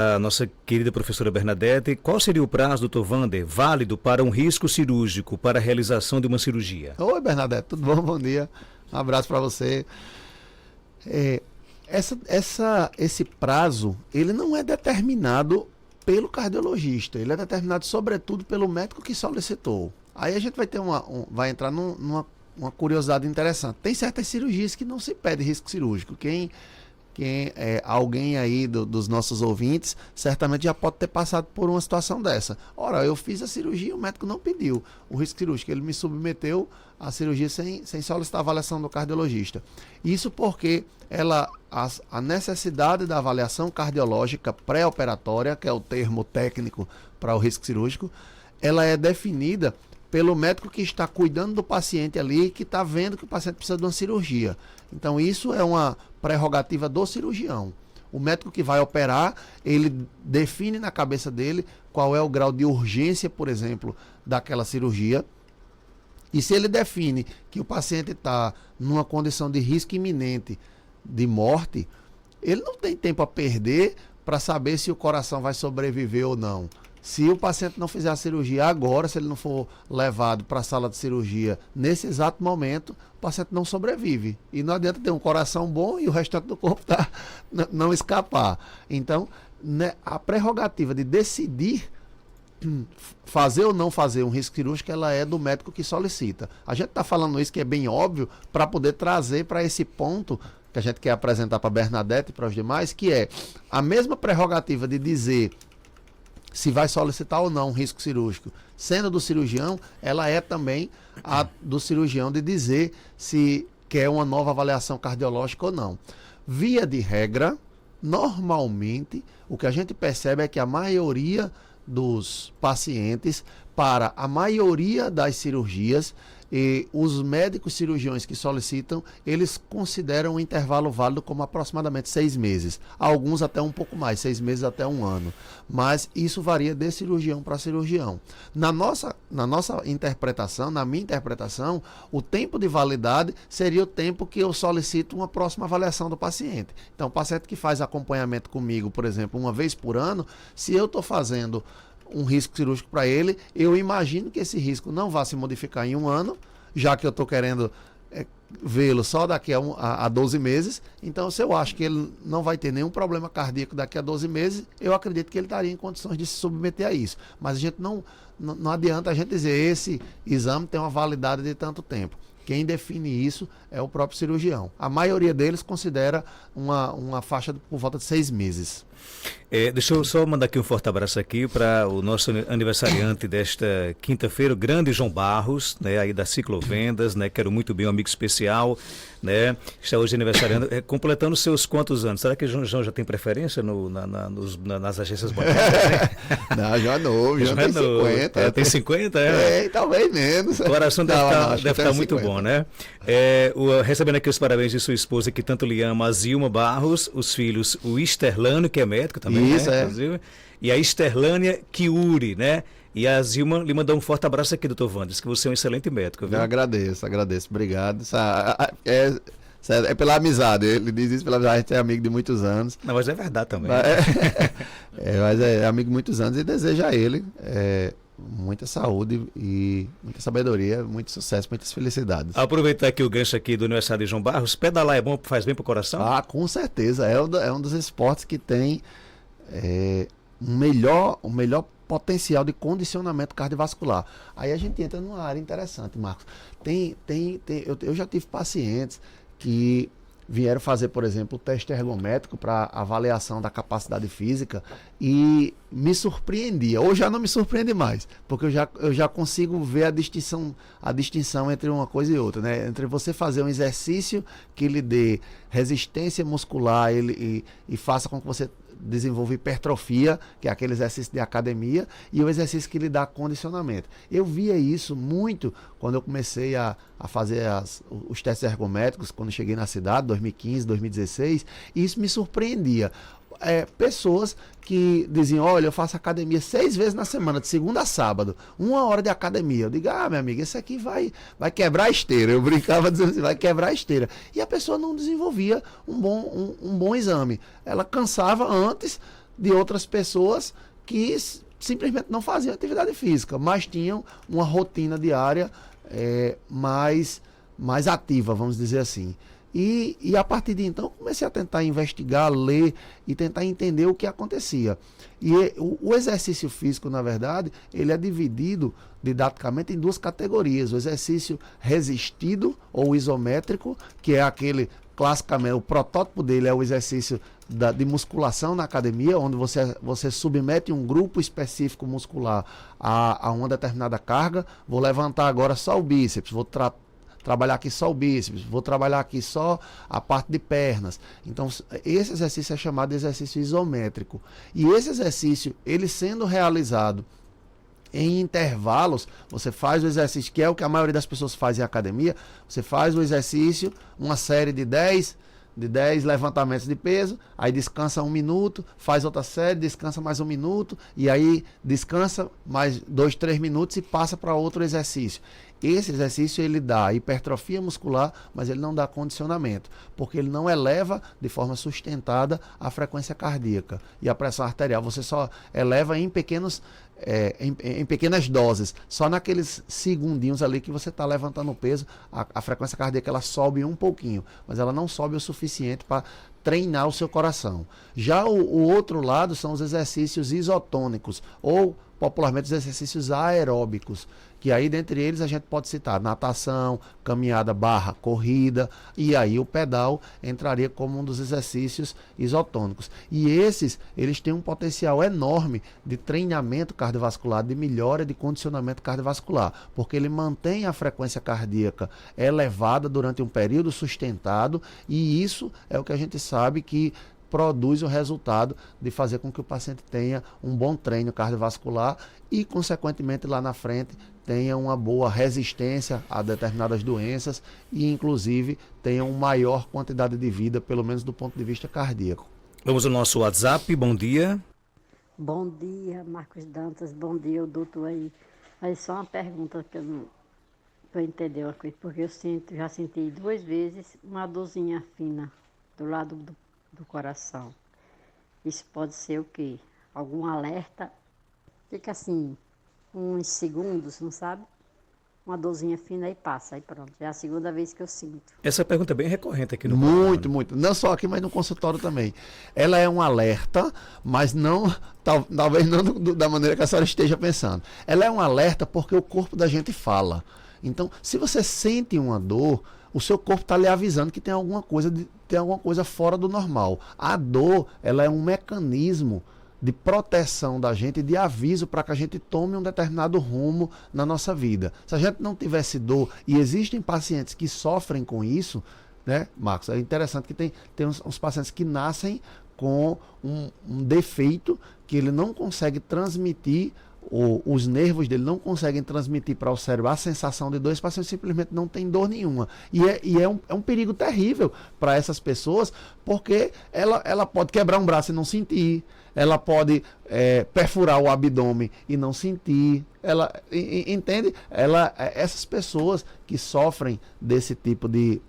A nossa querida professora Bernadette, qual seria o prazo, doutor Wander, válido para um risco cirúrgico para a realização de uma cirurgia? Oi, Bernadette, tudo bom? Bom dia. Um abraço para você. Esse prazo, ele não é determinado pelo cardiologista, ele é determinado sobretudo pelo médico que solicitou. Aí a gente vai ter vai entrar numa curiosidade interessante. Tem certas cirurgias que não se pede risco cirúrgico. Alguém aí dos nossos ouvintes certamente já pode ter passado por uma situação dessa. Ora, eu fiz a cirurgia, o médico não pediu o risco cirúrgico, ele me submeteu à cirurgia sem solicitar a avaliação do cardiologista. Isso porque a necessidade da avaliação cardiológica pré-operatória, que é o termo técnico para o risco cirúrgico, ela é definida pelo médico que está cuidando do paciente ali, que está vendo que o paciente precisa de uma cirurgia. Então, isso é uma prerrogativa do cirurgião. O médico que vai operar, ele define na cabeça dele qual é o grau de urgência, por exemplo, daquela cirurgia. E se ele define que o paciente está numa condição de risco iminente de morte, ele não tem tempo a perder para saber se o coração vai sobreviver ou não. Se o paciente não fizer a cirurgia agora, se ele não for levado para a sala de cirurgia nesse exato momento, o paciente não sobrevive. E não adianta ter um coração bom e o restante do corpo não escapar. Então, né, a prerrogativa de decidir fazer ou não fazer um risco cirúrgico, ela é do médico que solicita. A gente está falando isso que é bem óbvio para poder trazer para esse ponto que a gente quer apresentar para a Bernadette e para os demais, que é a mesma prerrogativa de dizer se vai solicitar ou não um risco cirúrgico, sendo do cirurgião, ela é também a do cirurgião de dizer se quer uma nova avaliação cardiológica ou não. Via de regra, normalmente, o que a gente percebe é que a maioria dos pacientes, para a maioria das cirurgias, e os médicos cirurgiões que solicitam, eles consideram o intervalo válido como aproximadamente 6 meses. Alguns até um pouco mais, 6 meses até 1 ano. Mas isso varia de cirurgião para cirurgião. Na nossa interpretação, na minha interpretação, o tempo de validade seria o tempo que eu solicito uma próxima avaliação do paciente. Então, o paciente que faz acompanhamento comigo, por exemplo, uma vez por ano, se eu estou fazendo um risco cirúrgico para ele, eu imagino que esse risco não vá se modificar em 1 ano, já que eu estou querendo vê-lo só daqui a 12 meses. Então, se eu acho que ele não vai ter nenhum problema cardíaco daqui a 12 meses, eu acredito que ele estaria em condições de se submeter a isso. Mas a gente não adianta a gente dizer esse exame tem uma validade de tanto tempo. Quem define isso é o próprio cirurgião. A maioria deles considera uma faixa por volta de 6 meses. Deixa eu só mandar aqui um forte abraço aqui para o nosso aniversariante desta quinta-feira, o grande João Barros, né, aí da Ciclovendas, né, quero muito bem, um amigo especial, né, está hoje aniversariando, completando seus quantos anos? Será que o João já tem preferência nas agências bancárias? Né? Não, já é novo, já tem 50. Tem 50, talvez menos. O coração deve estar muito bom, né? Recebendo aqui os parabéns de sua esposa, que tanto lhe ama, a Zilma Barros, os filhos, o Esterlânio, que é médico também, isso, né? Inclusive, e a Esterlânia Kiuri, né? E a Zilma lhe mandou um forte abraço aqui, doutor Wander, diz que você é um excelente médico, viu? Eu agradeço, obrigado. É pela amizade, ele diz isso pela amizade, a gente é amigo de muitos anos. Não, mas é verdade também. Mas é amigo de muitos anos e desejo a ele muita saúde e muita sabedoria, muito sucesso, muitas felicidades. Aproveitar aqui o gancho aqui do aniversário de João Barros, pedalar é bom, faz bem pro coração? Ah, com certeza, é um dos esportes que tem um melhor potencial de condicionamento cardiovascular. Aí a gente entra numa área interessante, Marcos. Eu já tive pacientes que vieram fazer, por exemplo, o teste ergométrico para avaliação da capacidade física e me surpreendia. Ou já não me surpreende mais, porque eu já consigo ver a distinção entre uma coisa e outra, né? Entre você fazer um exercício que lhe dê resistência muscular e faça com que você desenvolva hipertrofia, que é aquele exercício de academia, e o exercício que lhe dá condicionamento. Eu via isso muito quando eu comecei a fazer os testes ergométricos, quando cheguei na cidade, 2015, 2016, e isso me surpreendia. Pessoas que diziam, olha, eu faço academia 6 vezes na semana, de segunda a sábado, 1 hora de academia. Eu digo, minha amiga, esse aqui vai quebrar a esteira. Eu brincava dizendo assim, vai quebrar a esteira. E a pessoa não desenvolvia um bom exame. Ela cansava antes de outras pessoas que simplesmente não faziam atividade física, mas tinham uma rotina diária mais ativa, vamos dizer assim. E a partir de então, comecei a tentar investigar, ler e tentar entender o que acontecia. E o exercício físico, na verdade, ele é dividido didaticamente em duas categorias. O exercício resistido ou isométrico, que é aquele, classicamente, o protótipo dele é o exercício de musculação na academia, onde você submete um grupo específico muscular a uma determinada carga. Vou levantar agora só o bíceps, vou trabalhar aqui só o bíceps, vou trabalhar aqui só a parte de pernas. Então, esse exercício é chamado de exercício isométrico. E esse exercício, ele sendo realizado em intervalos, você faz o exercício, que é o que a maioria das pessoas faz em academia, você faz o exercício, uma série de 10 levantamentos de peso, aí descansa 1 minuto, faz outra série, descansa mais 1 minuto, e aí descansa mais 2, 3 minutos e passa para outro exercício. Esse exercício ele dá hipertrofia muscular, mas ele não dá condicionamento, porque ele não eleva de forma sustentada a frequência cardíaca e a pressão arterial. Você só eleva em pequenas doses, só naqueles segundinhos ali que você está levantando o peso, a frequência cardíaca ela sobe um pouquinho, mas ela não sobe o suficiente para treinar o seu coração. Já o outro lado são os exercícios isotônicos, ou popularmente os exercícios aeróbicos, que aí dentre eles a gente pode citar natação, caminhada / corrida, e aí o pedal entraria como um dos exercícios isotônicos. E eles têm um potencial enorme de treinamento cardiovascular, de melhora de condicionamento cardiovascular, porque ele mantém a frequência cardíaca elevada durante um período sustentado, e isso é o que a gente sabe que produz o resultado de fazer com que o paciente tenha um bom treino cardiovascular e, consequentemente, lá na frente, tenha uma boa resistência a determinadas doenças e, inclusive, tenha uma maior quantidade de vida, pelo menos do ponto de vista cardíaco. Vamos ao nosso WhatsApp. Bom dia. Bom dia, Marcos Dantas. Bom dia, o doutor aí. Aí só uma pergunta que eu não para entender uma coisa, porque já senti 2 vezes uma dorzinha fina do lado do coração. Isso pode ser o quê? Algum alerta? Fica assim, uns segundos, não sabe? Uma dorzinha fina e passa, aí pronto. É a segunda vez que eu sinto. Essa pergunta é bem recorrente aqui no Muito, muito. Não só aqui, mas no consultório também. Ela é um alerta, mas não, talvez não da maneira que a senhora esteja pensando. Ela é um alerta porque o corpo da gente fala. Então, se você sente uma dor, o seu corpo está lhe avisando que tem alguma coisa fora do normal. A dor, ela é um mecanismo de proteção da gente, de aviso para que a gente tome um determinado rumo na nossa vida. Se a gente não tivesse dor, e existem pacientes que sofrem com isso, né, Marcos? É interessante que tem uns pacientes que nascem com um defeito que ele não consegue transmitir, os nervos dele não conseguem transmitir para o cérebro a sensação de dor. Esse paciente simplesmente não tem dor nenhuma. E é um perigo terrível para essas pessoas, porque ela pode quebrar um braço e não sentir, ela pode perfurar o abdômen e não sentir. Entende? Essas pessoas que sofrem desse tipo de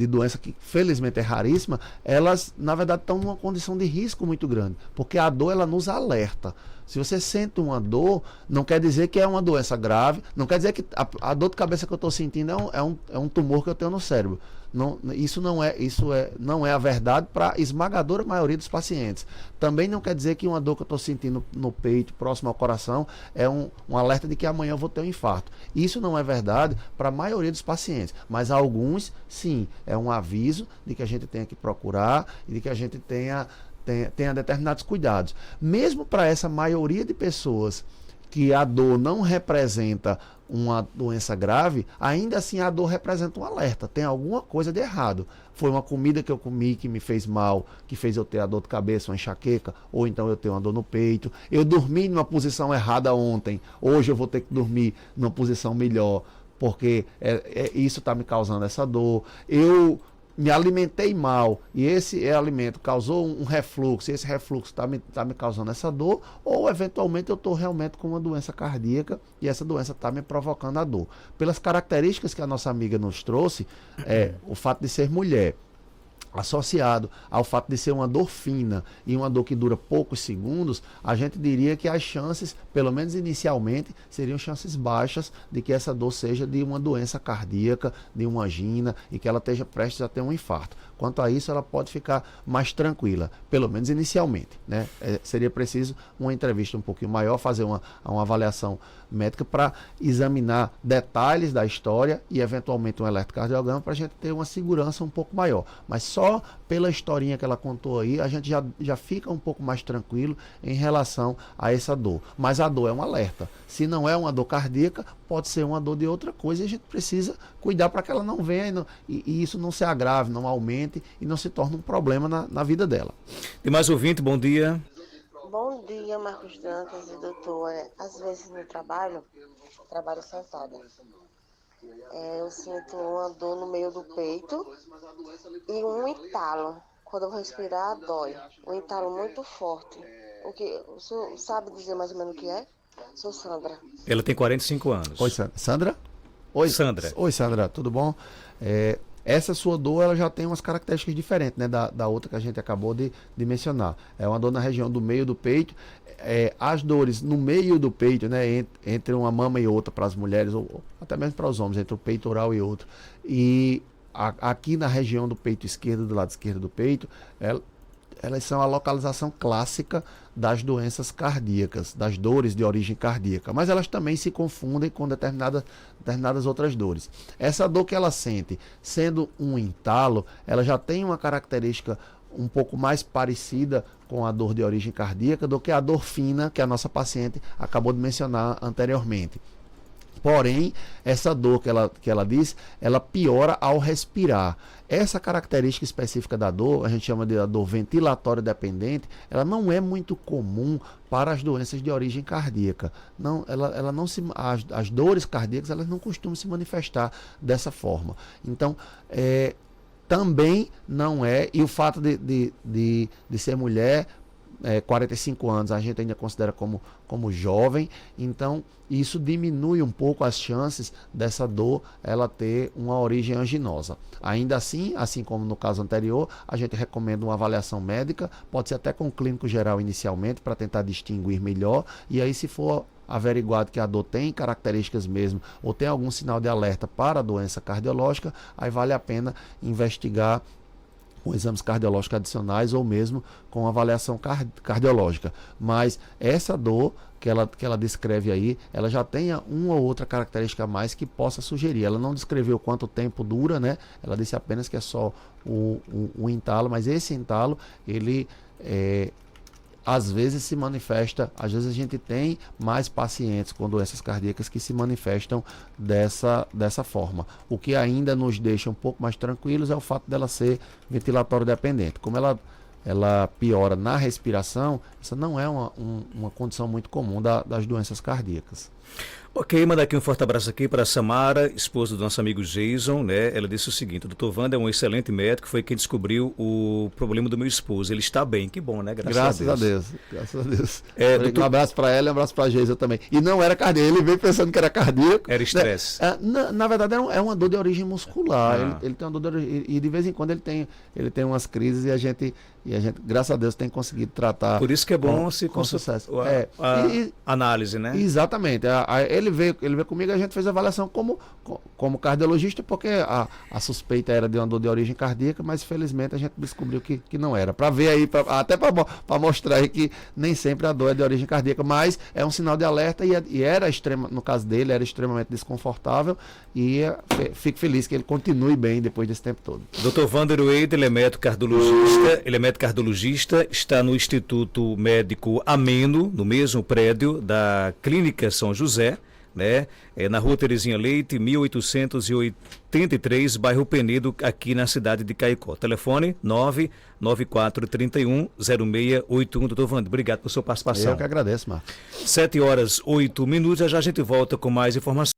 doença, que felizmente é raríssima, elas na verdade estão numa condição de risco muito grande, porque a dor ela nos alerta. Se você sente uma dor, não quer dizer que é uma doença grave, não quer dizer que a dor de cabeça que eu estou sentindo é um tumor que eu tenho no cérebro. Não, isso não é a verdade para a esmagadora maioria dos pacientes. Também não quer dizer que uma dor que eu estou sentindo no peito, próximo ao coração, é um alerta de que amanhã eu vou ter um infarto. Isso não é verdade para a maioria dos pacientes, mas alguns, sim, é um aviso de que a gente tenha que procurar e de que a gente tenha determinados cuidados. Mesmo para essa maioria de pessoas que a dor não representa uma doença grave, ainda assim a dor representa um alerta. Tem alguma coisa de errado. Foi uma comida que eu comi que me fez mal, que fez eu ter a dor de cabeça, uma enxaqueca, ou então eu tenho uma dor no peito. Eu dormi numa posição errada ontem, hoje eu vou ter que dormir numa posição melhor, porque isso está me causando essa dor. Eu me alimentei mal e esse alimento causou um refluxo, e esse refluxo está me causando essa dor, ou eventualmente eu estou realmente com uma doença cardíaca e essa doença está me provocando a dor. Pelas características que a nossa amiga nos trouxe, o fato de ser mulher, associado ao fato de ser uma dor fina e uma dor que dura poucos segundos, a gente diria que as chances, pelo menos inicialmente, seriam chances baixas de que essa dor seja de uma doença cardíaca, de uma angina e que ela esteja prestes a ter um infarto. Quanto a isso, ela pode ficar mais tranquila, pelo menos inicialmente, né? Seria preciso uma entrevista um pouquinho maior, fazer uma avaliação médica para examinar detalhes da história e eventualmente um eletrocardiograma para a gente ter uma segurança um pouco maior. Mas só pela historinha que ela contou aí, a gente já fica um pouco mais tranquilo em relação a essa dor. Mas a dor é um alerta. Se não é uma dor cardíaca, pode ser uma dor de outra coisa e a gente precisa cuidar para que ela não venha e isso não se agrave, não aumente e não se torne um problema na vida dela. Tem mais ouvinte, bom dia. Bom dia, Marcos Dantas e doutor. Às vezes no trabalho sentada, eu sinto uma dor no meio do peito e um entalo. Quando eu vou respirar, dói. Um entalo muito forte. O senhor sabe dizer mais ou menos o que é? Sou Sandra. Ela tem 45 anos. Oi, Sandra? Oi, Sandra. Oi, Sandra, tudo bom? Essa sua dor, ela já tem umas características diferentes, né, da outra que a gente acabou de mencionar. É uma dor na região do meio do peito. As dores no meio do peito, né, entre uma mama e outra para as mulheres, ou até mesmo para os homens, entre o peitoral e outro. E aqui na região do peito esquerdo, do lado esquerdo do peito, elas são a localização clássica das doenças cardíacas, das dores de origem cardíaca, mas elas também se confundem com determinadas outras dores. Essa dor que ela sente, sendo um entalo, ela já tem uma característica um pouco mais parecida com a dor de origem cardíaca do que a dor fina que a nossa paciente acabou de mencionar anteriormente. Porém, essa dor que ela diz, ela piora ao respirar. Essa característica específica da dor, a gente chama de dor ventilatória dependente, ela não é muito comum para as doenças de origem cardíaca. Não, ela não se, as dores cardíacas, elas não costumam se manifestar dessa forma. Então, também não é, e o fato de ser mulher, 45 anos, a gente ainda considera como jovem, então isso diminui um pouco as chances dessa dor ela ter uma origem anginosa. Ainda assim como no caso anterior, a gente recomenda uma avaliação médica, pode ser até com o clínico geral inicialmente, para tentar distinguir melhor, e aí se for averiguado que a dor tem características mesmo, ou tem algum sinal de alerta para a doença cardiológica, aí vale a pena investigar com exames cardiológicos adicionais ou mesmo com avaliação cardiológica. Mas essa dor que ela descreve aí, ela já tem uma ou outra característica a mais que possa sugerir. Ela não descreveu quanto tempo dura, né? Ela disse apenas que é só o entalo, mas esse entalo, ele às vezes se manifesta, às vezes a gente tem mais pacientes com doenças cardíacas que se manifestam dessa forma. O que ainda nos deixa um pouco mais tranquilos é o fato dela ser ventilatório dependente. Como ela piora na respiração, essa não é uma condição muito comum das doenças cardíacas. Ok, mandar aqui um forte abraço aqui para a Samara, esposa do nosso amigo Jason, né? Ela disse o seguinte: o Dr. Wanda é um excelente médico, foi quem descobriu o problema do meu esposo. Ele está bem, que bom, né? Graças a Deus. Graças a Deus. Doutor... Um abraço para ela e um abraço para a Jason também. E não era cardíaco, ele veio pensando que era cardíaco. Era estresse. Né? Na verdade, é uma dor de origem muscular. Ele tem uma dor de origem, e de vez em quando ele tem umas crises e a gente, graças a Deus, tem conseguido tratar. Por isso que é bom se com sucesso. Análise, né? Exatamente. Ele veio comigo, a gente fez a avaliação como cardiologista, porque a suspeita era de uma dor de origem cardíaca, mas felizmente a gente descobriu que não era. Para ver aí, até para mostrar aí que nem sempre a dor é de origem cardíaca, mas é um sinal de alerta e era no caso dele, era extremamente desconfortável e fico feliz que ele continue bem depois desse tempo todo. Dr. Wander Wade, ele é médico cardiologista, está no Instituto Médico Ameno, no mesmo prédio da Clínica São José, né? Na Rua Terezinha Leite, 1883, bairro Penedo, aqui na cidade de Caicó. Telefone 994310681. Doutor Wander, obrigado por sua participação. Eu que agradeço, Marcos. 7h08, já a gente volta com mais informações.